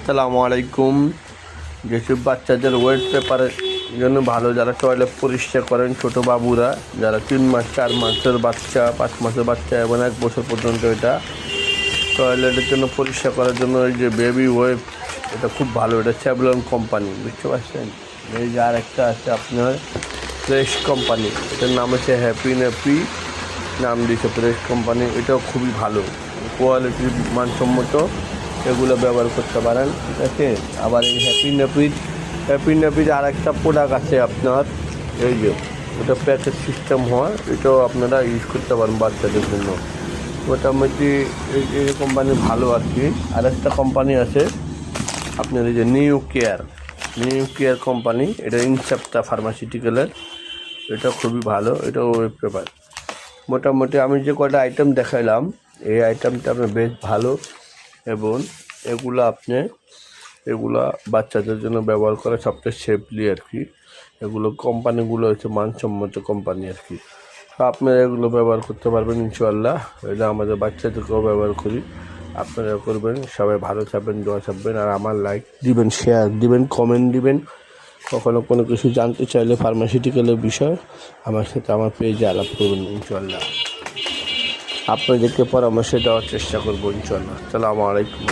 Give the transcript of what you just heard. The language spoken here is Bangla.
আসসালামু আলাইকুম। যেসব বাচ্চাদের ওয়েট পেপারের জন্য ভালো, যারা টয়লেট পরিষ্কার করেন, ছোটো বাবুরা যারা 3 মাস 4 মাসের বাচ্চা, 5 মাসের বাচ্চা এবং 1 বছর পর্যন্ত, এটা টয়লেটের জন্য পরিষ্কার করার জন্য এই যে বেবি ওয়েব, এটা খুব ভালো। এটা স্যাভলন কোম্পানি, বুঝতে পারছেন। এই যে আর একটা আছে আপনার ফ্রেশ কোম্পানি, এটার নাম হচ্ছে হ্যাপি ন্যাপি, নাম দিয়েছে ফ্রেশ কোম্পানি। এটাও খুবই ভালো, কোয়ালিটির মানসম্মত, এগুলো ব্যবহার করতে পারেন, ঠিক আছে। আবার এই হ্যাপি ন্যাপির আর একটা প্রোডাক্ট আছে আপনার, এই যে এটা প্যাকেট সিস্টেম হয়, এটাও আপনারা ইউজ করতে পারেন বাচ্চাদের জন্য। মোটামুটি এই কোম্পানি ভালো আর কি। আর একটা কোম্পানি আছে আপনার, এই যে নিউ কেয়ার কোম্পানি, এটা ইনসেপ্টা ফার্মাসিউটিক্যালের, এটা খুবই ভালো, এটাও ওয়েব পেপার। মোটামুটি আমি যে কটা আইটেম দেখাইলাম, এই আইটেমটা আপনার বেশ ভালো, এবং এগুলা বাচ্চাদের জন্য ব্যবহার করা সবচেয়ে সেফলি আর কি। এগুলো কোম্পানিগুলো হচ্ছে মানসম্মত কোম্পানি আর কি। তো আপনারা এগুলো ব্যবহার করতে পারবেন ইনশাআল্লাহ। এটা আমাদের বাচ্চাদেরকেও ব্যবহার করি, আপনারা করবেন। সবাই ভালো থাকবেন, দোয়া থাকবেন, আর আমার লাইক দিবেন, শেয়ার দিবেন, কমেন্ট দিবেন। কখনো কোনো কিছু জানতে চাইলে ফার্মাসিউটিক্যালের বিষয় আমার সাথে আমার পেজে আলাপ করবেন ইনশাআল্লাহ। আপনাদেরকে পরামর্শ দেওয়ার চেষ্টা করবো ইনশাআল্লাহ। আসসালামু আলাইকুম।